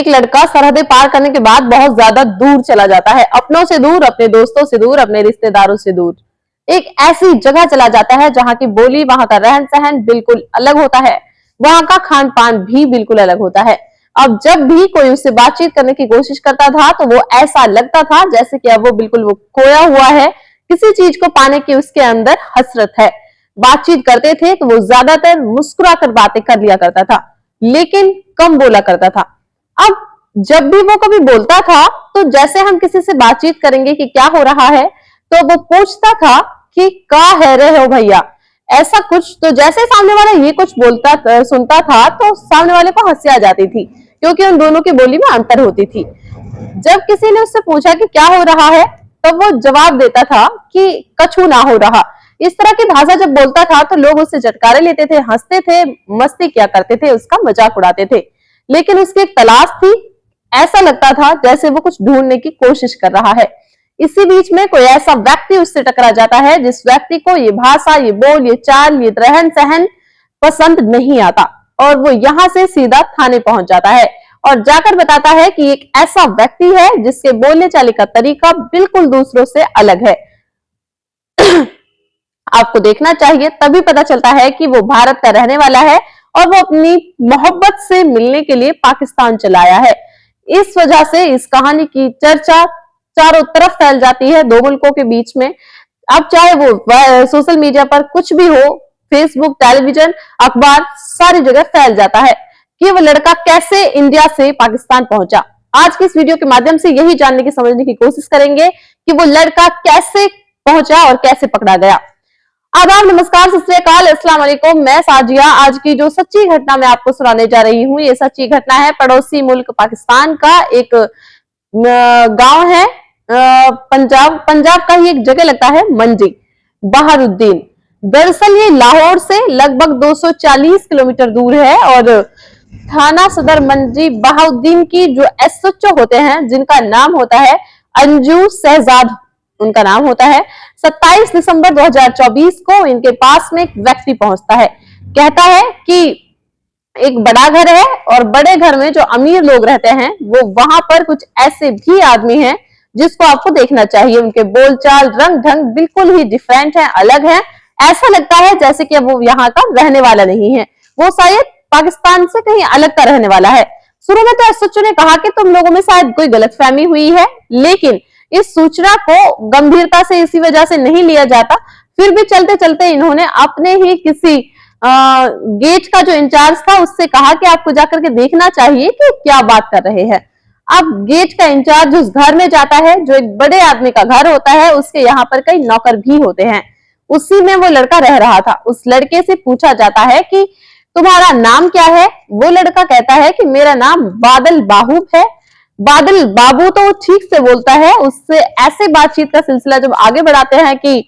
एक लड़का सरहदें पार करने के बाद बहुत ज्यादा दूर चला जाता है, अपनों से दूर, अपने दोस्तों से दूर, अपने रिश्तेदारों से दूर। एक ऐसी जगह चला जाता है जहाँ की बोली, वहां का रहन सहन बिल्कुल अलग होता है, वहां का खान पान भी बिल्कुल अलग होता है। अब जब भी कोई उससे बातचीत करने की कोशिश करता था तो वो ऐसा लगता था जैसे कि अब वो बिल्कुल वो खोया हुआ है, किसी चीज को पाने की उसके अंदर हसरत है। बातचीत करते थे तो वो ज्यादातर मुस्कुरा कर बातें कर लिया करता था, लेकिन कम बोला करता था। अब जब भी वो कभी बोलता था तो जैसे हम किसी से बातचीत करेंगे कि क्या हो रहा है, तो वो पूछता था कि का है रहे हो भैया, ऐसा कुछ। तो जैसे सामने वाला ये कुछ बोलता सुनता था तो सामने वाले को हंसी आ जाती थी, क्योंकि उन दोनों की बोली में अंतर होती थी। जब किसी ने उससे पूछा कि क्या हो रहा है, तो वो जवाब देता था कि कछु ना हो रहा। इस तरह की भाषा जब बोलता था तो लोग उससे चटकारे लेते थे, हंसते थे, मस्ती किया करते थे, उसका मजाक उड़ाते थे। लेकिन उसकी एक तलाश थी, ऐसा लगता था जैसे वो कुछ ढूंढने की कोशिश कर रहा है। इसी बीच में कोई ऐसा व्यक्ति उससे टकरा जाता है जिस व्यक्ति को ये भाषा, ये बोल, ये चाल, ये रहन सहन पसंद नहीं आता, और वो यहाँ से सीधा थाने पहुंच जाता है और जाकर बताता है कि एक ऐसा व्यक्ति है जिसके बोलने चाले का तरीका बिल्कुल दूसरों से अलग है। आपको देखना चाहिए, तभी पता चलता है कि वो भारत का रहने वाला है और वो अपनी मोहब्बत से मिलने के लिए पाकिस्तान चला आया है। इस वजह से इस कहानी की चर्चा चारों तरफ फैल जाती है, दो मुल्कों के बीच में। अब चाहे वो सोशल मीडिया पर कुछ भी हो, फेसबुक, टेलीविजन, अखबार, सारी जगह फैल जाता है कि वो लड़का कैसे इंडिया से पाकिस्तान पहुंचा। आज की इस वीडियो के माध्यम से यही जानने की, समझने की कोशिश करेंगे कि वो लड़का कैसे पहुंचा और कैसे पकड़ा गया। आदाब, नमस्कार, सत श्री अकाल, अस्सलाम वालेकुम। मैं साजिया। आज की जो सच्ची घटना मैं आपको सुनाने जा रही हूँ, ये सच्ची घटना है पड़ोसी मुल्क पाकिस्तान का एक गांव है, पंजाब का ही एक जगह लगता है मंजी, बहारुद्दीन। दरअसल ये लाहौर से लगभग 240 किलोमीटर दूर है और थाना सदर मंजी बहाउद्दीन की जो एसएचओ होते हैं, जिनका नाम होता है अंजू शहजाद, उनका नाम होता है। 27 दिसंबर 2024 को इनके पास में एक व्यक्ति पहुंचता है, कहता है कि एक बड़ा घर है और बड़े घर में जो अमीर लोग रहते हैं वो वहां पर कुछ ऐसे भी आदमी हैं जिसको आपको देखना चाहिए। उनके बोलचाल, रंग ढंग बिल्कुल ही डिफरेंट है, अलग है। ऐसा लगता है जैसे कि वो यहाँ का रहने वाला नहीं है, वो शायद पाकिस्तान से कहीं अलग का रहने वाला है। शुरू में तो एसएचओ ने कहा कि तुम लोगों में शायद कोई गलतफहमी हुई है, लेकिन इस सूचना को गंभीरता से इसी वजह से नहीं लिया जाता। फिर भी चलते चलते इन्होंने अपने ही किसी गेट का जो इंचार्ज था उससे कहा कि आपको जाकर के देखना चाहिए कि क्या बात कर रहे हैं। अब गेट का इंचार्ज उस घर में जाता है, जो एक बड़े आदमी का घर होता है, उसके यहाँ पर कई नौकर भी होते हैं। उसी में वो लड़का रह रहा था। उस लड़के से पूछा जाता है कि तुम्हारा नाम क्या है। वो लड़का कहता है कि मेरा नाम बादल बाहूब है। बादल बाबू तो ठीक से बोलता है। उससे ऐसे बातचीत का सिलसिला जब आगे बढ़ाते हैं कि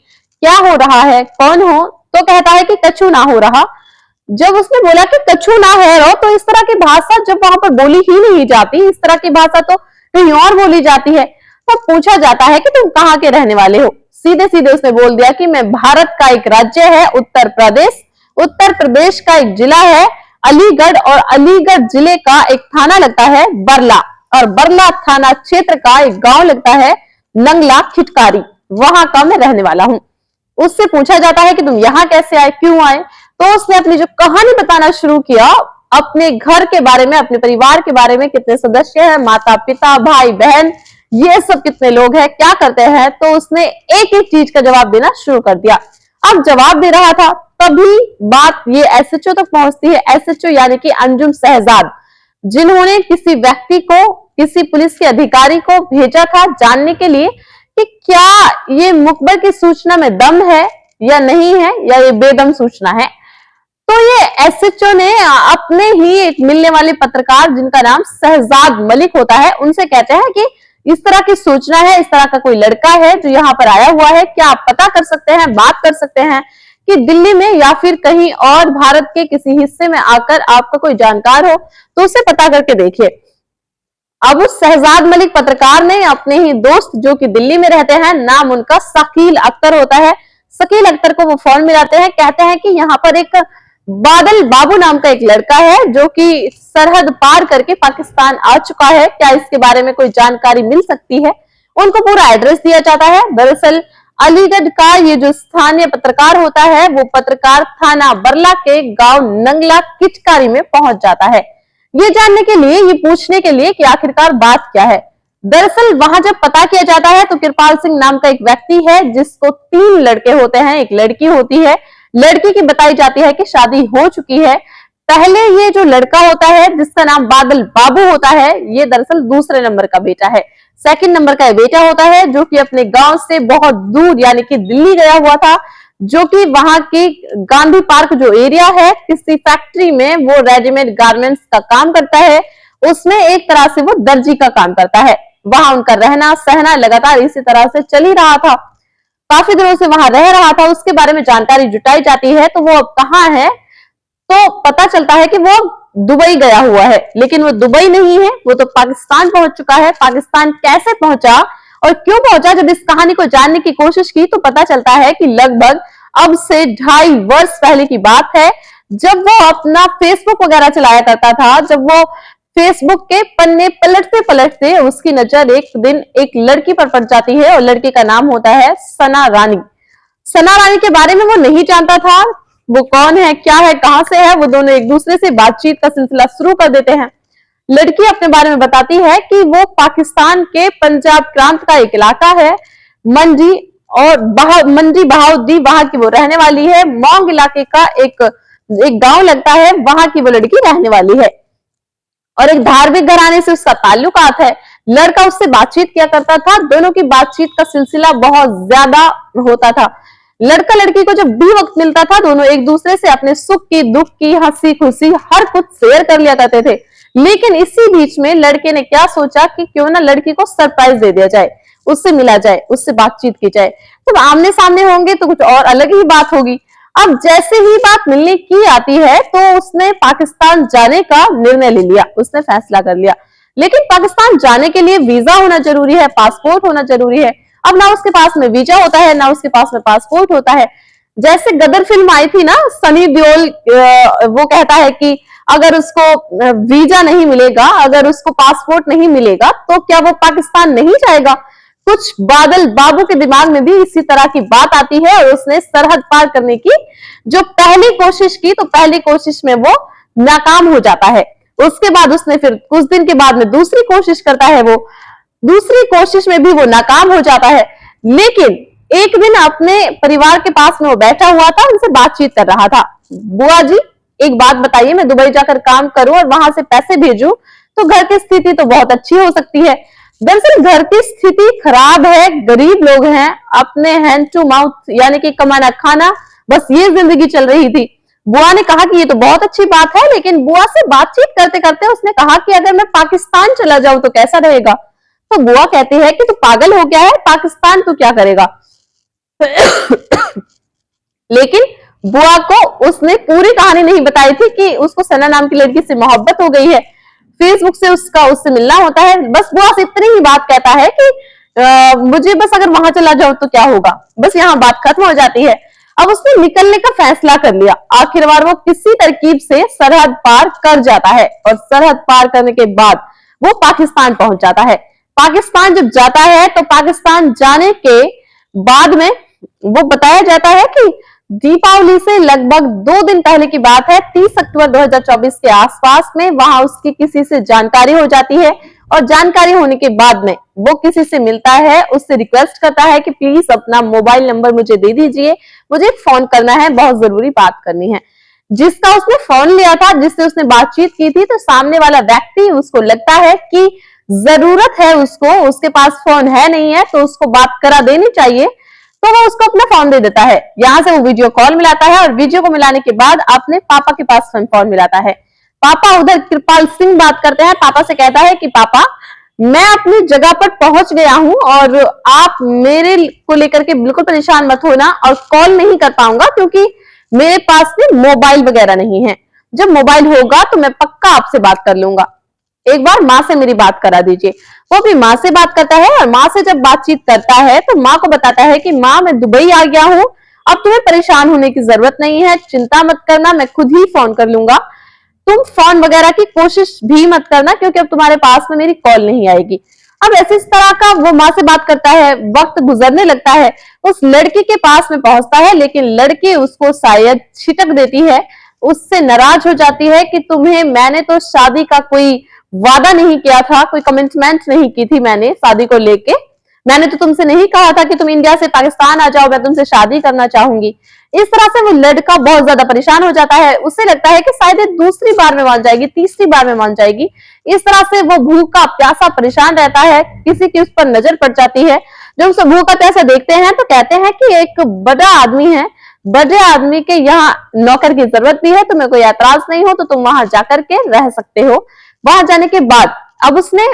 क्या हो रहा है, कौन हो, तो कहता है कि कछु ना हो रहा। जब उसने बोला कि कछु ना है रो, तो इस तरह की भाषा जब वहां पर बोली ही नहीं जाती, इस तरह की भाषा तो कहीं और बोली जाती है। तो पूछा जाता है कि तुम कहाँ के रहने वाले हो। सीधे सीधे उसने बोल दिया कि मैं भारत का एक राज्य है उत्तर प्रदेश, उत्तर प्रदेश का एक जिला है अलीगढ़, और अलीगढ़ जिले का एक थाना लगता है बरला, और बरला थाना क्षेत्र का एक गांव लगता है नंगला खिटकारी, वहां का मैं रहने वाला हूं। उससे पूछा जाता है कि तुम यहाँ कैसे आए, क्यों आए। तो उसने अपनी जो कहानी बताना शुरू किया, अपने घर के बारे में, अपने परिवार के बारे में, कितने सदस्य हैं, माता पिता, भाई बहन, ये सब कितने लोग हैं, क्या करते हैं। तो उसने एक एक चीज का जवाब देना शुरू कर दिया। अब जवाब दे रहा था, तभी बात ये एसएचओ तक पहुंचती है। एसएचओ यानी कि अंजुम शहजाद, जिन्होंने किसी व्यक्ति को, किसी पुलिस के अधिकारी को भेजा था जानने के लिए कि क्या ये मुखबर की सूचना में दम है या नहीं है, या ये बेदम सूचना है। तो ये एसएचओ ने अपने ही एक मिलने वाले पत्रकार, जिनका नाम शहजाद मलिक होता है, उनसे कहते हैं कि इस तरह की सूचना है, इस तरह का कोई लड़का है जो यहाँ पर आया हुआ है, क्या आप पता कर सकते हैं, बात कर सकते हैं कि दिल्ली में या फिर कहीं और भारत के किसी हिस्से में आकर आपका कोई जानकार हो, तो उसे पता करके देखिए। अब उस शहजाद मलिक पत्रकार ने अपने ही दोस्त जो कि दिल्ली में रहते हैं, नाम उनका शकील अख्तर होता है, शकील अख्तर को वो फोन मिलाते हैं। कहते हैं कि यहाँ पर एक बादल बाबू नाम का एक लड़का है जो कि सरहद पार करके पाकिस्तान आ चुका है। क्या इसके बारे में कोई जानकारी मिल सकती है? उनको पूरा एड्रेस दिया जाता है। दरअसल अलीगढ़ का ये जो स्थानीय पत्रकार होता है वो पत्रकार थाना बरला के गांव नंगला किचकारी में पहुंच जाता है, ये जानने के लिए, ये पूछने के लिए कि आखिरकार बात क्या है। दरअसल वहां जब पता किया जाता है तो कृपाल सिंह नाम का एक व्यक्ति है जिसको 3 लड़के होते हैं, एक लड़की होती है। लड़की की बताई जाती है कि शादी हो चुकी है। पहले ये जो लड़का होता है जिसका नाम बादल बाबू होता है, ये दरअसल दूसरे नंबर का बेटा है। सेकंड नंबर का बेटा होता है जो कि अपने गांव से बहुत दूर यानी कि दिल्ली गया हुआ था, जो कि वहां की गांधी पार्क जो एरिया है, किसी फैक्ट्री में वो रेडीमेड गारमेंट्स का काम करता है। उसमें एक तरह से वो दर्जी का काम करता है। वहां उनका रहना सहना लगातार इसी तरह से चल ही रहा था। काफी दिनों से वहां रह रहा था। उसके बारे में जानकारी जुटाई जाती है तो वो अब कहाँ है, तो पता चलता है कि वो दुबई गया हुआ है। लेकिन वो दुबई नहीं है, वो तो पाकिस्तान पहुंच चुका है। पाकिस्तान कैसे पहुंचा और क्यों पहुंचा, जब इस कहानी को जानने की कोशिश की तो पता चलता है कि लगभग अब से 2.5 वर्ष पहले की बात है, जब वो अपना फेसबुक वगैरह चलाया करता था। जब वो फेसबुक के पन्ने पलटते पलटते उसकी नजर एक दिन एक लड़की पर पड़ जाती है और लड़की का नाम होता है सना रानी। सना रानी के बारे में वो नहीं जानता था, वो कौन है, क्या है, कहां से है। वो दोनों एक दूसरे से बातचीत का सिलसिला शुरू कर देते हैं। लड़की अपने बारे में बताती है कि वो पाकिस्तान के पंजाब प्रांत का एक इलाका है, मंडी और मंडी बहाउद्दी, वहां की वो रहने वाली है। मोंग इलाके का एक गांव लगता है, वहां की वो लड़की रहने वाली है और एक धार्मिक घराने से उसका ताल्लुकात है। लड़का उससे बातचीत किया करता था, दोनों की बातचीत का सिलसिला बहुत ज्यादा होता था। लड़का लड़की को जब भी वक्त मिलता था दोनों एक दूसरे से अपने सुख की, दुख की, हंसी खुशी हर कुछ शेयर कर लिया करते थे। लेकिन इसी बीच में लड़के ने क्या सोचा कि क्यों ना लड़की को सरप्राइज दे दिया जाए, उससे मिला जाए, उससे बातचीत की जाए। तो आमने सामने होंगे तो कुछ और अलग ही बात होगी। अब जैसे ही बात मिलने की आती है तो उसने पाकिस्तान जाने का निर्णय ले लिया, उसने फैसला कर लिया। लेकिन पाकिस्तान जाने के लिए वीजा होना जरूरी है, पासपोर्ट होना जरूरी है। अब ना उसके पास में वीजा होता है, ना उसके पास में पासपोर्ट होता है। जैसे गदर फिल्म आई थी ना, सनी देओल वो कहता है कि अगर उसको वीजा नहीं मिलेगा, अगर उसको पासपोर्ट नहीं मिलेगा तो क्या वो पाकिस्तान नहीं जाएगा। कुछ बादल बाबू के दिमाग में भी इसी तरह की बात आती है और उसने सरहद पार करने की जो पहली कोशिश की तो पहली कोशिश में वो नाकाम हो जाता है। उसके बाद उसने फिर कुछ दिन के बाद में दूसरी कोशिश करता है, वो दूसरी कोशिश में भी वो नाकाम हो जाता है। लेकिन एक दिन अपने परिवार के पास में वो बैठा हुआ था, उनसे बातचीत कर रहा था। बुआ जी एक बात बताइए, मैं दुबई जाकर काम करूं और वहां से पैसे भेजूं तो घर की स्थिति तो बहुत अच्छी हो सकती है। दरअसल घर की स्थिति खराब है, गरीब लोग हैं, अपने हैंड टू माउथ यानी कि कमाना खाना, बस ये जिंदगी चल रही थी। बुआ ने कहा कि ये तो बहुत अच्छी बात है, लेकिन बुआ से बातचीत करते करते उसने कहा कि अगर मैं पाकिस्तान चला जाऊं तो कैसा रहेगा। तो बुआ कहती है कि तू पागल हो गया है, पाकिस्तान तू क्या करेगा। लेकिन बुआ को उसने पूरी कहानी नहीं बताई थी कि उसको सना नाम की लड़की से मोहब्बत हो गई है, फेसबुक से उससे मिलना होता है। बस बुआ से इतनी ही बात कहता है कि मुझे बस अगर वहां चला जाऊं तो क्या होगा, बस यहाँ बात खत्म हो जाती है। अब उसने निकलने का फैसला कर लिया। आखिरकार वो किसी तरकीब से सरहद पार कर जाता है और सरहद पार करने के बाद वो पाकिस्तान पहुंच जाता है। पाकिस्तान जब जाता है तो पाकिस्तान जाने के बाद में वो बताया जाता है कि दीपावली से लगभग 2 दिन पहले की बात है, 30 अक्टूबर 2024 के आसपास में वहां उसकी किसी से जानकारी हो जाती है और जानकारी होने के बाद में वो किसी से मिलता है, उससे रिक्वेस्ट करता है कि प्लीज अपना मोबाइल नंबर मुझे दे दीजिए, मुझे फोन करना है, बहुत जरूरी बात करनी है। जिसका उसने फोन लिया था, जिससे उसने बातचीत की थी, तो सामने वाला व्यक्ति उसको लगता है कि जरूरत है उसको, उसके पास फोन है नहीं है तो उसको बात करा देनी चाहिए, तो वो उसको अपना फोन दे देता है। यहां से वो वीडियो कॉल मिलाता है और वीडियो को मिलाने के बाद अपने पापा के पास फोन मिलाता है। पापा उधर कृपाल सिंह बात करते हैं। पापा से कहता है कि पापा मैं अपनी जगह पर पहुंच गया हूं और आप मेरे को लेकर के बिल्कुल परेशान मत होना और कॉल नहीं कर पाऊंगा क्योंकि मेरे पास में मोबाइल वगैरह नहीं है। जब मोबाइल होगा तो मैं पक्का आपसे बात कर लूंगा, एक बार माँ से मेरी बात करा दीजिए। वो भी माँ से बात करता है और माँ से जब बातचीत करता है तो माँ को बताता है कि माँ मैं दुबई आ गया हूँ अब तुम्हें परेशान होने की जरूरत नहीं है, चिंता मत करना, मैं खुद ही फोन कर लूंगा, तुम फोन वगैरह की कोशिश भी मत करना क्योंकि अब तुम्हारे पास में मेरी कॉल नहीं आएगी। अब ऐसे इस तरह का वो माँ से बात करता है, वक्त गुजरने लगता है, उस लड़की के पास में पहुंचता है, लेकिन लड़की उसको शायद छिटक देती है, उससे नाराज हो जाती है कि तुम्हें मैंने तो शादी का कोई वादा नहीं किया था, कोई कमिटमेंट नहीं की थी मैंने शादी को लेके, मैंने तो तुमसे नहीं कहा था कि तुम इंडिया से पाकिस्तान आ जाओ, मैं तुमसे शादी करना चाहूंगी। इस तरह से वो लड़का बहुत ज्यादा परेशान हो जाता है, उसे लगता है कि शायद दूसरी बार में मान जाएगी, तीसरी बार में मान जाएगी। इस तरह से वो भूखा प्यासा परेशान रहता है, किसी की उस पर नजर पड़ जाती है, जब उसे भूखा प्यासा देखते हैं तो कहते हैं कि एक बड़ा आदमी है, बड़े आदमी के यहाँ नौकर की जरूरत भी है, तुम्हें कोई ऐतराज नहीं हो तो तुम वहां जाकर के रह सकते हो। वहां जाने के बाद अब उसने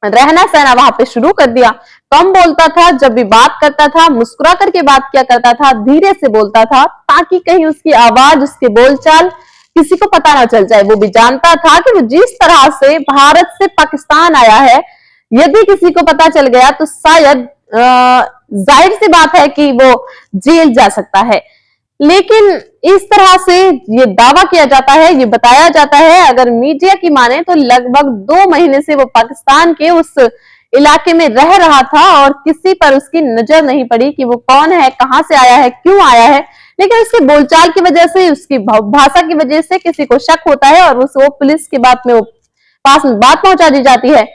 रहना सहना वहां पे शुरू कर दिया, कम बोलता था, जब भी बात करता था मुस्कुरा करके बात किया करता था, धीरे से बोलता था ताकि कहीं उसकी आवाज, उसके बोलचाल किसी को पता ना चल जाए। वो भी जानता था कि वो जिस तरह से भारत से पाकिस्तान आया है, यदि किसी को पता चल गया तो शायद जाहिर सी बात है कि वो जेल जा सकता है। लेकिन इस तरह से ये दावा किया जाता है, ये बताया जाता है, अगर मीडिया की माने तो लगभग 2 महीने से वो पाकिस्तान के उस इलाके में रह रहा था और किसी पर उसकी नजर नहीं पड़ी कि वो कौन है, कहां से आया है, क्यों आया है। लेकिन उसके बोलचाल की वजह से, उसकी भाषा की वजह से किसी को शक होता है और उसको पुलिस की बात में वो पास में बात पहुंचा दी जाती है।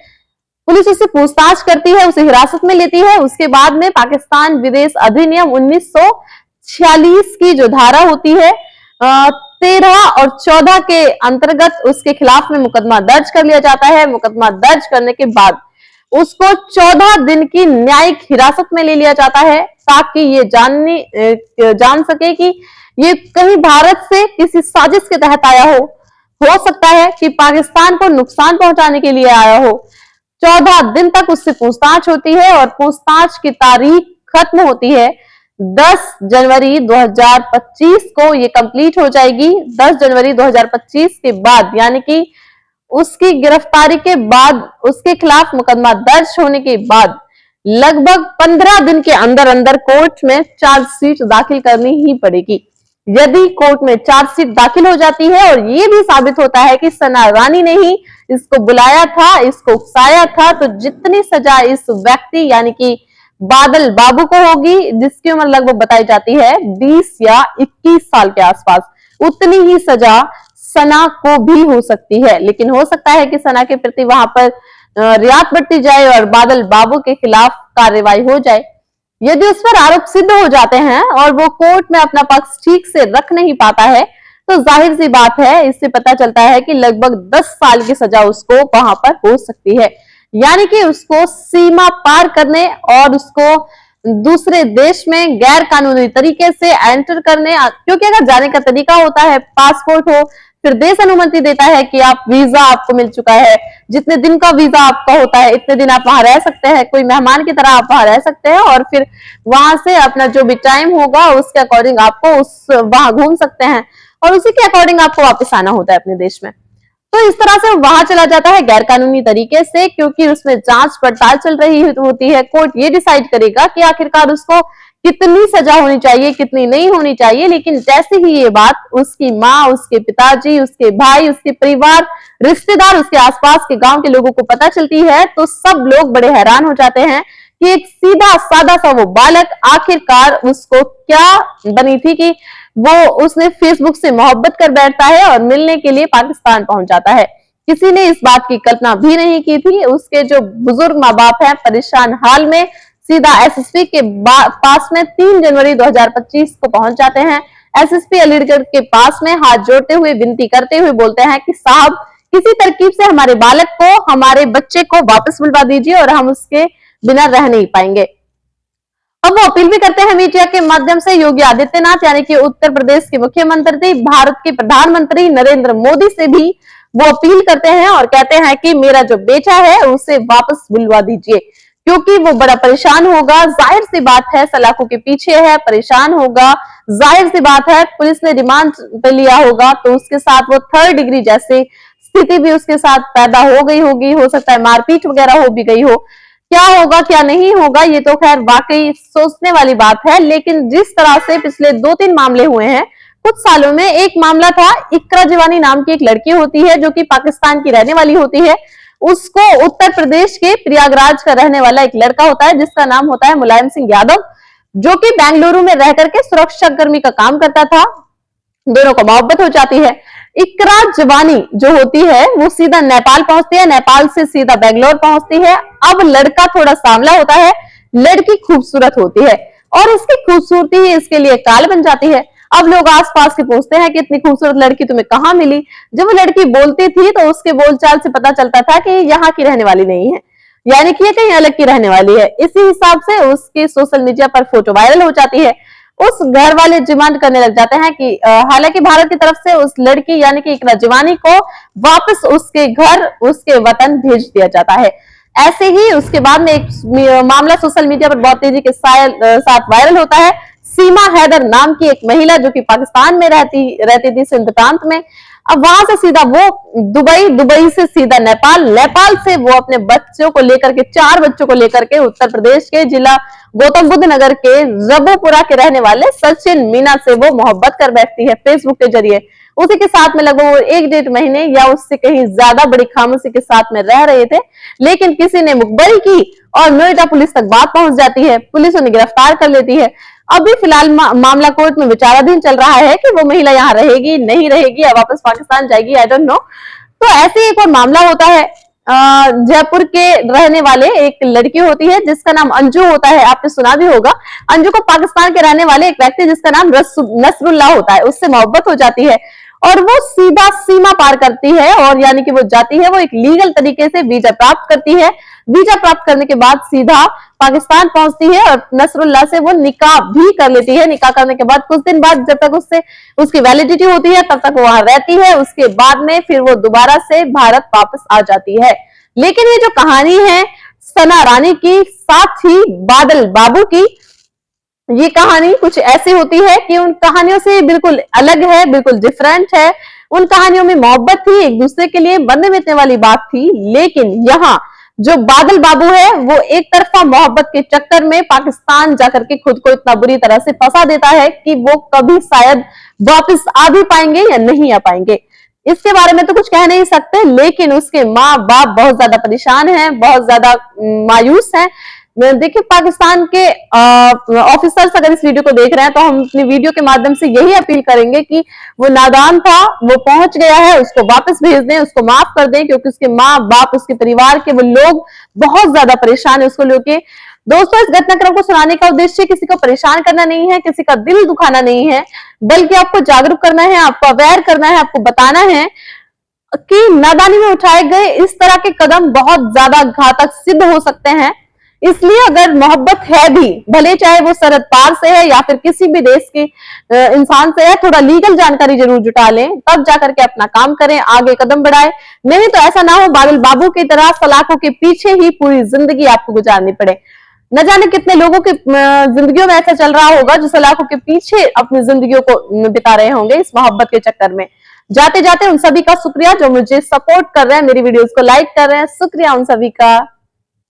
पुलिस उससे पूछताछ करती है, उसे हिरासत में लेती है। उसके बाद में पाकिस्तान विदेश अधिनियम 1946 की जो धारा होती है 13 और 14 के अंतर्गत उसके खिलाफ में मुकदमा दर्ज कर लिया जाता है। मुकदमा दर्ज करने के बाद उसको 14 दिन की न्यायिक हिरासत में ले लिया जाता है ताकि ये जान सके कि ये कहीं भारत से किसी साजिश के तहत आया हो सकता है कि पाकिस्तान को नुकसान पहुंचाने के लिए आया हो। 14 दिन तक उससे पूछताछ होती है और पूछताछ की तारीख खत्म होती है 10 जनवरी 2025 को ये कंप्लीट हो जाएगी। 10 जनवरी 2025 के बाद यानी कि उसकी गिरफ्तारी के बाद, उसके खिलाफ मुकदमा दर्ज होने के बाद लगभग 15 दिन के अंदर अंदर कोर्ट में चार्जशीट दाखिल करनी ही पड़ेगी। यदि कोर्ट में चार्जशीट दाखिल हो जाती है और ये भी साबित होता है कि सना रानी ने ही इसको बुलाया था, इसको उकसाया था, तो जितनी सजा इस व्यक्ति यानी कि बादल बाबू को होगी, जिसकी उम्र लगभग बताई जाती है 20 या 21 साल के आसपास, उतनी ही सजा सना को भी हो सकती है। लेकिन हो सकता है कि सना के प्रति वहां पर रियायत बरती जाए और बादल बाबू के खिलाफ कार्रवाई हो जाए। यदि उस पर आरोप सिद्ध हो जाते हैं और वो कोर्ट में अपना पक्ष ठीक से रख नहीं पाता है तो जाहिर सी बात है, इससे पता चलता है कि लगभग 10 साल की सजा उसको वहां पर हो सकती है। यानी कि उसको सीमा पार करने और उसको दूसरे देश में गैर कानूनी तरीके से एंटर करने, क्योंकि अगर जाने का तरीका होता है पासपोर्ट हो, फिर देश अनुमति देता है कि आप वीजा आपको मिल चुका है, जितने दिन का वीजा आपका होता है इतने दिन आप वहां रह सकते हैं, कोई मेहमान की तरह आप वहां रह सकते हैं और फिर वहां से अपना जो भी टाइम होगा उसके अकॉर्डिंग आपको वहां घूम सकते हैं और उसी के अकॉर्डिंग आपको वापस आना होता है अपने देश में। तो इस तरह से वहां चला जाता है गैर कानूनी तरीके से, क्योंकि उसमें जांच पड़ताल चल रही होती है। कोर्ट ये डिसाइड करेगा कि आखिरकार उसको कितनी सजा होनी चाहिए, कितनी नहीं होनी चाहिए। लेकिन जैसे ही ये बात उसकी माँ, उसके पिताजी, उसके भाई, उसके परिवार, रिश्तेदार, उसके आसपास के गांव के लोगों को पता चलती है तो सब लोग बड़े हैरान हो जाते हैं कि एक सीधा सादा सा वो बालक आखिरकार उसको क्या बनी थी कि वो उसने फेसबुक से मोहब्बत कर बैठता है और मिलने के लिए पाकिस्तान पहुंच जाता है। किसी ने इस बात की कल्पना भी नहीं की थी। उसके जो बुजुर्ग माँ बाप हैं परेशान हाल में सीधा एसएसपी के पास में 3 जनवरी 2025 को पहुंच जाते हैं। एसएसपी अलीगढ़ के पास में हाथ जोड़ते हुए विनती करते हुए बोलते हैं कि साहब किसी तरकीब से हमारे बालक को, हमारे बच्चे को वापस बुलवा दीजिए और हम उसके बिना रह नहीं पाएंगे। अब वो अपील भी करते हैं मीडिया के माध्यम से योगी आदित्यनाथ यानी कि उत्तर प्रदेश के मुख्यमंत्री, भारत के प्रधानमंत्री नरेंद्र मोदी से भी वो अपील करते हैं और कहते हैं कि मेरा जो बेटा है उसे वापस बुलवा दीजिए, क्योंकि वो बड़ा परेशान होगा। जाहिर सी बात है सलाखों के पीछे है, परेशान होगा। जाहिर सी बात है पुलिस ने रिमांड पे लिया होगा तो उसके साथ वो 3rd डिग्री जैसी स्थिति भी उसके साथ पैदा हो गई होगी। हो सकता है मारपीट वगैरह हो भी गई हो, क्या होगा क्या नहीं होगा ये तो खैर वाकई सोचने वाली बात है, लेकिन जिस तरह से पिछले 2-3 मामले हुए हैं कुछ सालों में, एक मामला था इकरा जिवानी नाम की एक लड़की होती है जो कि पाकिस्तान की रहने वाली होती है, उसको उत्तर प्रदेश के प्रयागराज का रहने वाला एक लड़का होता है जिसका नाम होता है मुलायम सिंह यादव, जो कि बेंगलुरु में रह करके सुरक्षा कर्मी का काम करता था। दोनों को मोहब्बत हो जाती है। इकरा जिवानी जो होती है वो सीधा नेपाल पहुंचती है, नेपाल से सीधा बेंगलोर पहुंचती है। अब लड़का थोड़ा सांवला होता है, लड़की खूबसूरत होती है और इसकी खूबसूरती ही इसके लिए काल बन जाती है। अब लोग आसपास के पूछते हैं कि इतनी खूबसूरत लड़की तुम्हें कहाँ मिली। जब वो लड़की बोलती थी तो उसके बोलचाल से पता चलता था कि यहाँ की रहने वाली नहीं है, यानी कि ये कहीं अलग की रहने वाली है। इसी हिसाब से उसकी सोशल मीडिया पर फोटो वायरल हो जाती है। उस घर वाले डिमांड करने लग जाते हैं कि हालांकि भारत की तरफ से उस लड़की यानी कि इकरा जिवानी को वापस उसके घर उसके वतन भेज दिया जाता है। ऐसे ही उसके बाद में एक मामला सोशल मीडिया पर बहुत तेजी के साथ वायरल होता है। सीमा हैदर नाम की एक महिला जो कि पाकिस्तान में रहती थी सिंध प्रांत में, अब वहां से सीधा वो दुबई से सीधा नेपाल से वो अपने बच्चों को लेकर के 4 बच्चों को लेकर के उत्तर प्रदेश के जिला गौतम बुद्ध नगर के जबोपुरा के रहने वाले सचिन मीना से वो मोहब्बत कर बैठती है फेसबुक के जरिए। उसी के साथ में लगभग 1-1.5 महीने या उससे कहीं ज्यादा बड़ी खामोशी के साथ में रह रहे थे, लेकिन किसी ने मुखबरी की और नोएडा पुलिस तक बात पहुंच जाती है। पुलिस उन्हें गिरफ्तार कर लेती है। अभी फिलहाल मामला कोर्ट में विचाराधीन चल रहा है कि वो महिला यहाँ रहेगी नहीं रहेगी या वापस पाकिस्तान जाएगी, आई डोंट नो। तो ऐसे एक और मामला होता है, जयपुर के रहने वाले एक लड़की होती है जिसका नाम अंजू होता है, आपने सुना भी होगा। अंजू को पाकिस्तान के रहने वाले एक व्यक्ति जिसका नाम नसरुल्लाह होता है उससे मोहब्बत हो जाती है और वो सीधा सीमा पार करती है और यानी कि वो जाती है, वो एक लीगल तरीके से वीजा प्राप्त करती है। वीजा प्राप्त करने के बाद सीधा पाकिस्तान पहुंचती है और नसरुल्लाह से वो निकाह भी कर लेती है। निकाह करने के बाद कुछ दिन बाद जब तक उससे उसकी वैलिडिटी होती है तब तक वो वहां रहती है। उसके बाद में फिर वो दोबारा से भारत वापस आ जाती है। लेकिन ये जो कहानी है सना रानी की साथ ही बादल बाबू की, ये कहानी कुछ ऐसी होती है कि उन कहानियों से बिल्कुल अलग है, बिल्कुल डिफरेंट है। उन कहानियों में मोहब्बत थी, एक दूसरे के लिए बनने बेचने वाली बात थी, लेकिन यहाँ जो बादल बाबू है वो एक तरफा मोहब्बत के चक्कर में पाकिस्तान जाकर के खुद को इतना बुरी तरह से फंसा देता है कि वो कभी शायद वापस आ भी पाएंगे या नहीं आ पाएंगे, इसके बारे में तो कुछ कह नहीं सकते। लेकिन उसके माँ बाप बहुत ज्यादा परेशान हैं, बहुत ज्यादा मायूस हैं। देखिए पाकिस्तान के ऑफिसर्स अगर इस वीडियो को देख रहे हैं तो हम अपनी वीडियो के माध्यम से यही अपील करेंगे कि वो नादान था, वो पहुंच गया है, उसको वापस भेज दें, उसको माफ कर दें, क्योंकि उसके माँ बाप उसके परिवार के वो लोग बहुत ज्यादा परेशान है उसको लेके। दोस्तों इस घटनाक्रम को सुनाने का उद्देश्य किसी को परेशान करना नहीं है, किसी का दिल दुखाना नहीं है, बल्कि आपको जागरूक करना है, आपको अवेयर करना है, आपको बताना है कि नादानी में उठाए गए इस तरह के कदम बहुत ज्यादा घातक सिद्ध हो सकते हैं। इसलिए अगर मोहब्बत है भी, भले चाहे वो सरहद पार से है या फिर किसी भी देश के इंसान से है, थोड़ा लीगल जानकारी जरूर जुटा लें, तब जाकर के अपना काम करें, आगे कदम बढ़ाएं। नहीं तो ऐसा ना हो बादल बाबू की तरह सलाखों के पीछे ही पूरी जिंदगी आपको गुजारनी पड़े। न जाने कितने लोगों की जिंदगियों में ऐसा चल रहा होगा जो सलाखों के पीछे अपनी जिंदगियों को बिता रहे होंगे इस मोहब्बत के चक्कर में। जाते जाते उन सभी का शुक्रिया जो मुझे सपोर्ट कर रहे हैं, मेरी वीडियोस को लाइक कर रहे हैं, शुक्रिया उन सभी का।